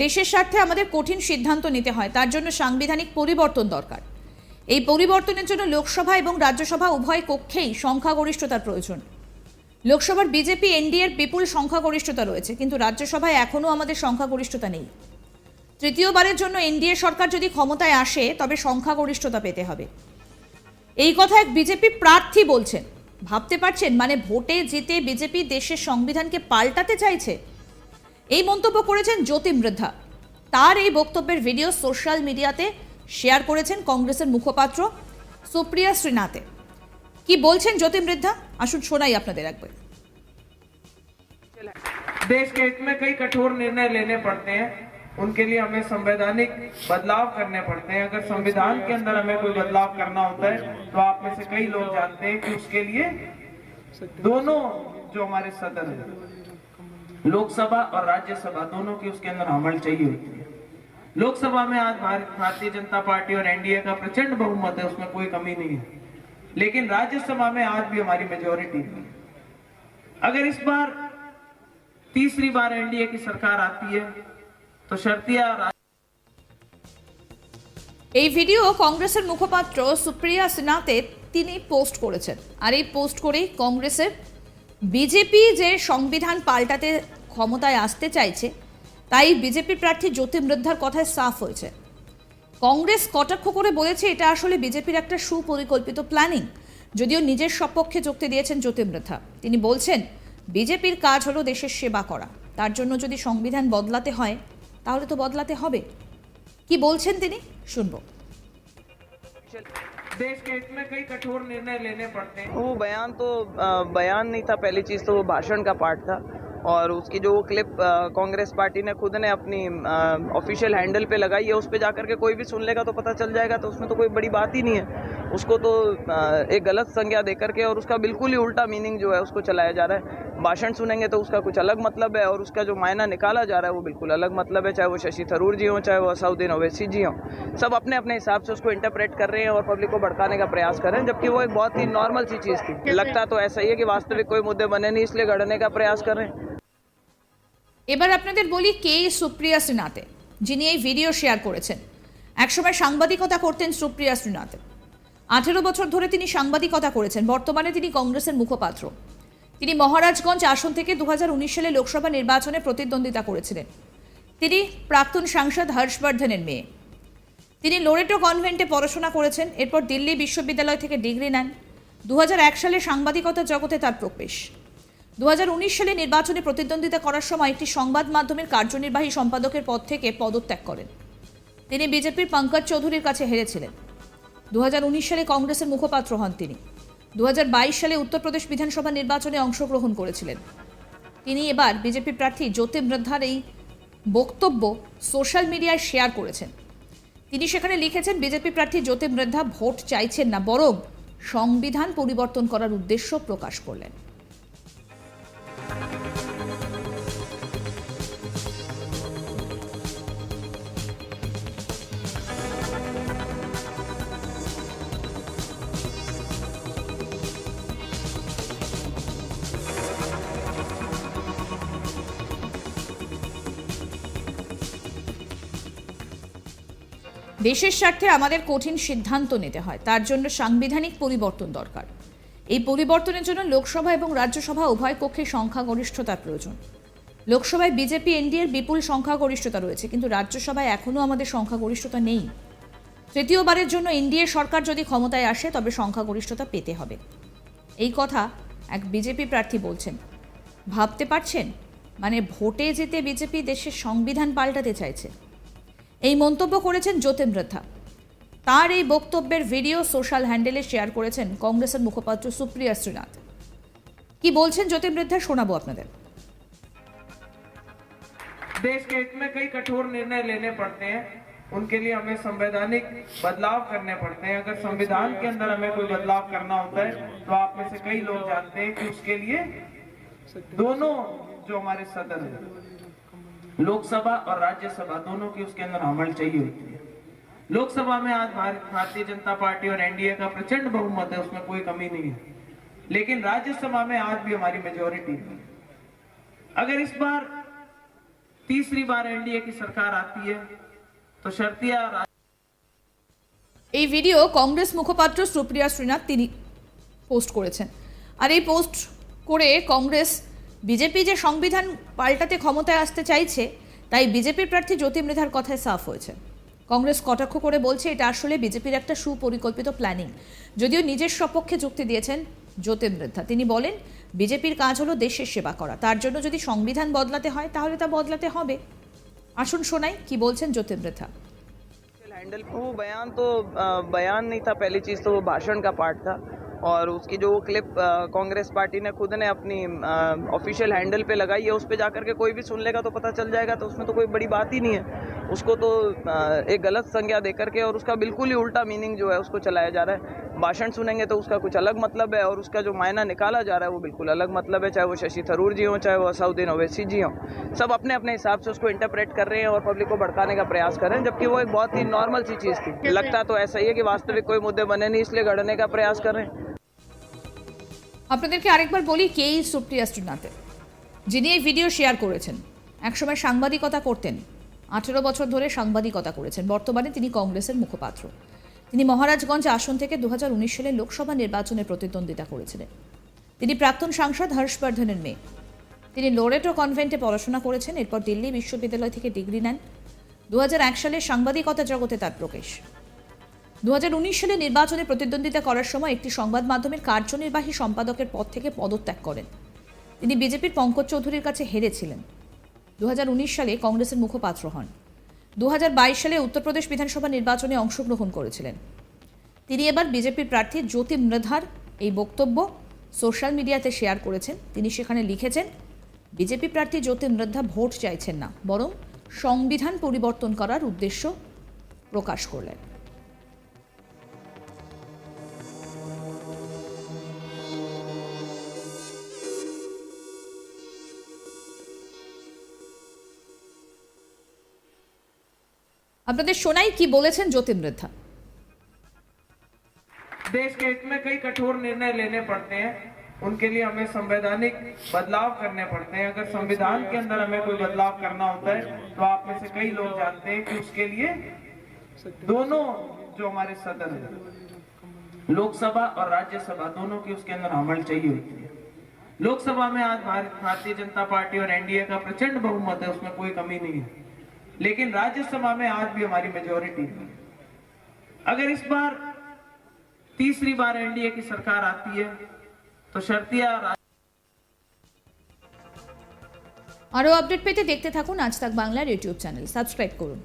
দেশের স্বার্থে আমাদের কঠিন সিদ্ধান্ত নিতে হয়, তার জন্য সাংবিধানিক পরিবর্তন দরকার। এই পরিবর্তনের জন্য লোকসভা এবং রাজ্যসভা উভয় কক্ষেই সংখ্যাগরিষ্ঠতার প্রয়োজন। লোকসভার বিজেপি এনডিএর বিপুল সংখ্যাগরিষ্ঠতা রয়েছে, কিন্তু রাজ্যসভায় এখনও আমাদের সংখ্যাগরিষ্ঠতা নেই। তৃতীয়বারের জন্য এনডিএ সরকার যদি ক্ষমতায় আসে তবে সংখ্যাগরিষ্ঠতা পেতে হবে, এই কথা এক বিজেপি প্রার্থী বলছেন। ভাবতে পারছেন, মানে ভোটে জিতে বিজেপি দেশের সংবিধানকে পাল্টাতে চাইছে। এই মন্তব্য করেছেন জ্যোতি মৃদ্ধা। তার এই বক্তব্যের ভিডিও সোশ্যাল মিডিয়াতে শেয়ার করেছেন কংগ্রেসের মুখপাত্র সুপ্রিয়া শ্রীনাথে। কি বলছেন জ্যোতি মৃদ্ধা, আসুন শোনাই আপনাদের একবার। देश के हित में कई कठोर निर्णय लेने पड़ते हैं, उनके लिए हमें संवैधानिक बदलाव करने पड़ते हैं। अगर संविधान के अंदर हमें कोई बदलाव करना होता है तो आप में से कई लोग जानते हैं कि उसके लिए दोनों जो हमारे सदन है, लोकसभा और राज्यसभा, दोनों की उसके अंदर अमल चाहिए होती है। लोकसभा में आज भारतीय जनता पार्टी और एनडीए का प्रचंड बहुमत है, उसमें कोई कमी नहीं है, लेकिन राज्यसभा में आज भी हमारी मेजोरिटी है। अगर इस बार तीसरी बार एनडीए की सरकार आती है तो शर्तिया এই ভিডিও কংগ্রেসের মুখপাত্র সুপ্রিয়া শ্রীনাথে তিনি পোস্ট করেছেন। আর এই পোস্ট করেই কংগ্রেসের বিজেপি যে সংবিধান পাল্টাতে ক্ষমতায় আসতে চাইছে, তাই বিজেপি প্রার্থী জ্যোতি মৃদ্ধার কথায় সাফ হয়েছে। কংগ্রেস কটাক্ষ করে বলেছে এটা আসলে বিজেপির একটা সুপরিকল্পিত প্ল্যানিং। যদিও নিজের সপক্ষে যুক্তি দিয়েছেন জ্যোতি মৃদ্ধা। তিনি বলছেন, বিজেপির কাজ হলো দেশের সেবা করা, তার জন্য যদি সংবিধান বদলাতে হয় তাহলে তো বদলাতে হবে। কি বলছেন তিনি, শুনবো। देश के हित में कई कठोर निर्णय लेने पड़ते हैं। वो बयान तो बयान नहीं था, पहली चीज़ तो वो भाषण का पार्ट था। और उसकी जो वो क्लिप कांग्रेस पार्टी ने खुद ने अपनी ऑफिशियल हैंडल पे लगाई है, उस पे जाकर के कोई भी सुन लेगा तो पता चल जाएगा, तो उसमें तो कोई बड़ी बात ही नहीं है। उसको तो एक गलत संज्ञा देकर के और उसका बिल्कुल ही उल्टा मीनिंग जो है उसको चलाया जा रहा है। भाषण सुनेंगे तो उसका कुछ अलग मतलब है और उसका जो मायना निकाला जा रहा है वो बिल्कुल अलग मतलब है। चाहे वो शशि थरूर जी हों, चाहे वो असदुद्दीन ओवैसी जी हों, सब अपने अपने हिसाब से उसको इंटरप्रेट कर रहे हैं और पब्लिक को भड़काने का प्रयास कर रहे हैं, जबकि वो एक बहुत ही नॉर्मल सी चीज़ थी। लगता तो ऐसा ही है कि वास्तविक कोई मुद्दे बने नहीं, इसलिए गढ़ने का प्रयास कर रहे हैं। এবার আপনাদের বলি কে সুপ্রিয়া শ্রীনাথে, যিনি এই ভিডিও শেয়ার করেছেন। একসময় সাংবাদিকতা করতেন সুপ্রিয়া শ্রীনাথে। 18 বছর ধরে তিনি সাংবাদিকতা করেছেন। বর্তমানে তিনি কংগ্রেসের মুখপাত্র। তিনি মহারাজগঞ্জ আসন থেকে 2019 সালে লোকসভা নির্বাচনে প্রতিদ্বন্দ্বিতা করেছিলেন। তিনি প্রাক্তন সাংসদ হর্ষবর্ধনের মেয়ে। তিনি লোরেটো কনভেন্টে পড়াশোনা করেছেন, এরপর দিল্লি বিশ্ববিদ্যালয় থেকে ডিগ্রি নেন। 2001 সালে সাংবাদিকতা জগতে তার প্রবেশ। 2019 সালে নির্বাচনে প্রতিদ্বন্দ্বিতা করার সময় একটি সংবাদ মাধ্যমের কার্যনির্বাহী সম্পাদকের পদ থেকে পদত্যাগ করেন। তিনি বিজেপির পঙ্কজ চৌধুরীর কাছে হেরেছিলেন। 2019 সালে কংগ্রেসের মুখপাত্র হন তিনি। 2022 সালে উত্তরপ্রদেশ বিধানসভা নির্বাচনে অংশগ্রহণ করেছিলেন। তিনি এবার বিজেপি প্রার্থী জ্যোতি মৃদ্ধার এই বক্তব্য সোশ্যাল মিডিয়ায় শেয়ার করেছেন। তিনি সেখানে লিখেছেন, বিজেপি প্রার্থী জ্যোতি মৃদ্ধা ভোট চাইছেন না, বরং সংবিধান পরিবর্তন করার উদ্দেশ্য প্রকাশ করলেন। দেশের স্বার্থে আমাদের কঠিন সিদ্ধান্ত নিতে হয়, তার জন্য সাংবিধানিক পরিবর্তন দরকার। এই পরিবর্তনের জন্য লোকসভা এবং রাজ্যসভা উভয় কক্ষে সংখ্যাগরিষ্ঠতার প্রয়োজন। লোকসভায় বিজেপি এনডিএর বিপুল সংখ্যাগরিষ্ঠতা রয়েছে, কিন্তু রাজ্যসভায় এখনও আমাদের সংখ্যাগরিষ্ঠতা নেই। তৃতীয়বারের জন্য এনডিএ সরকার যদি ক্ষমতায় আসে তবে সংখ্যাগরিষ্ঠতা পেতে হবে, এই কথা এক বিজেপি প্রার্থী বলছেন। ভাবতে পারছেন, মানে ভোটে জিতে বিজেপি দেশের সংবিধান পাল্টাতে চাইছে। এই মন্তব্য করেছেন জ্যোতি মৃদ্ধা। তার এই বক্তব্যের ভিডিও সোশ্যাল হ্যান্ডেলে শেয়ার করেছেন কংগ্রেসের মুখপাত্র সুপ্রিয়া শ্রীনাথ। কি বলছেন জ্যোতি মৃদ্ধা, শোনাবো আপনাদের। देश के हित में कई कठोर निर्णय लेने पड़ते हैं, उनके लिए हमें संवैधानिक बदलाव करने पड़ते हैं। अगर संविधान के अंदर हमें कोई बदलाव करना होता है तो आप में से कई लोग जानते हैं कि उसके लिए दोनों जो हमारे सदन है, लोकसभा और राज्यसभा, दोनों की उसके अंदर अमल चाहिए होती है। लोकसभा में आज भारतीय जनता पार्टी और एनडीए का प्रचंड बहुमत है, उसमें कोई कमी नहीं है, लेकिन राज्यसभा में आज भी हमारी मेजोरिटी है। अगर इस बार तीसरी बार एनडीए की सरकार आती है तो शर्तिया এই ভিডিও কংগ্রেস মুখপাত্র সুপ্রিয়া শ্রীনাথ তিনি পোস্ট করেছেন। আর এই পোস্ট করে কংগ্রেস বিজেপি যে সংবিধান পাল্টাতে ক্ষমতায় আসতে চাইছে তাই বিজেপির প্রার্থী জ্যোতি মৃধার কথায় সাফ হয়েছে। কংগ্রেস কটাক্ষ করে বলছে এটা আসলে বিজেপির একটা সুপরিকল্পিত প্ল্যানিং। যদিও নিজের সপক্ষে যুক্তি দিয়েছেন জ্যোতি মৃধা। তিনি বলেন বিজেপির কাজ হলো দেশের সেবা করা, তার জন্য যদি সংবিধান বদলাতে হয় তাহলে তা বদলাতে হবে। আসুন শোনাই কি বলছেন জ্যোতি মৃধা। हैंडल वो बयान तो बयान नहीं था, पहली चीज़ तो वो भाषण का पार्ट था। और उसकी जो क्लिप कांग्रेस पार्टी ने खुद ने अपनी ऑफिशियल हैंडल पे लगाई है, उस पे जाकर के कोई भी सुन लेगा तो पता चल जाएगा। तो उसमें तो कोई बड़ी बात ही नहीं है। उसको तो एक गलत संज्ञा दे करके और उसका बिल्कुल ही उल्टा मीनिंग जो है उसको चलाया जा रहा है। भाषण सुनेंगे तो उसका कुछ अलग मतलब है और उसका जो मायना निकाला जा रहा है वो बिल्कुल अलग मतलब है। चाहे वो शशि थरूर जी हों, चाहे वो असउद्दीन ओवैसी जी हों, सब अपने अपने हिसाब से उसको इंटरप्रेट कर रहे हैं और पब्लिक को भड़काने का प्रयास कर रहे हैं, जबकि वो एक बहुत ही नॉर्मल सी चीज़ थी। लगता तो ऐसा ही है कि वास्तविक कोई मुद्दे बने नहीं इसलिए गढ़ने का प्रयास कर रहे हैं। আপনাদেরকে আরেকবার বলি কে এই সুপ্রিয়া শ্রীনাথ, যিনি এই ভিডিও শেয়ার করেছেন। একসময় সাংবাদিকতা করতেন, 18 বছর ধরে সাংবাদিকতা করেছেন। বর্তমানে তিনি কংগ্রেসের মুখপাত্র। তিনি মহারাজগঞ্জ আসন থেকে 2019 সালে লোকসভা নির্বাচনে প্রতিদ্বন্দ্বিতা করেছিলেন। তিনি প্রাক্তন সাংসদ হর্ষবর্ধনের মেয়ে। তিনি লোরেটো কনভেন্টে পড়াশোনা করেছেন, এরপর দিল্লি বিশ্ববিদ্যালয় থেকে ডিগ্রি নেন। 2001 সালে সাংবাদিকতা জগতে তার প্রবেশ। 2019 সালে নির্বাচনে প্রতিদ্বন্দ্বিতা করার সময় একটি সংবাদ মাধ্যমের কার্যনির্বাহী সম্পাদকের পদ থেকে পদত্যাগ করেন। তিনি বিজেপির পঙ্কজ চৌধুরীর কাছে হেরেছিলেন। 2019 সালে কংগ্রেসের মুখপাত্র হন। 2022 সালে উত্তরপ্রদেশ বিধানসভা নির্বাচনে অংশগ্রহণ করেছিলেন। তিনি এবার বিজেপির প্রার্থী জ্যোতি মৃধার এই বক্তব্য সোশ্যাল মিডিয়াতে শেয়ার করেছেন। তিনি সেখানে লিখেছেন বিজেপি প্রার্থী জ্যোতি মৃধা ভোট চাইছেন না, বরং সংবিধান পরিবর্তন করার উদ্দেশ্য প্রকাশ করলেন। আপনাদের শোনাই কি বলেছেন জ্যোতি মৃধা। देश के हित में कई कठोर निर्णय लेने पड़ते हैं, उनके लिए हमें संवैधानिक बदलाव करने पड़ते हैं। अगर संविधान के अंदर हमें कोई बदलाव करना होता है तो आप में से कई लोग जानते हैं कि उसके लिए दोनों जो हमारे सदन है, लोकसभा और राज्यसभा, दोनों की उसके अंदर अमल चाहिए होती है। लोकसभा में आज भारतीय जनता पार्टी और एनडीए का प्रचंड बहुमत है, उसमें कोई कमी नहीं है, लेकिन राज्यसभा में आज भी हमारी मेजोरिटी है। अगर इस बार तीसरी बार एनडीए की सरकार आती है तो शर्तिया আরও আপডেট পেতে দেখতে থাকুন আজ তাক বাংলার ইউটিউব চ্যানেল, সাবস্ক্রাইব করুন।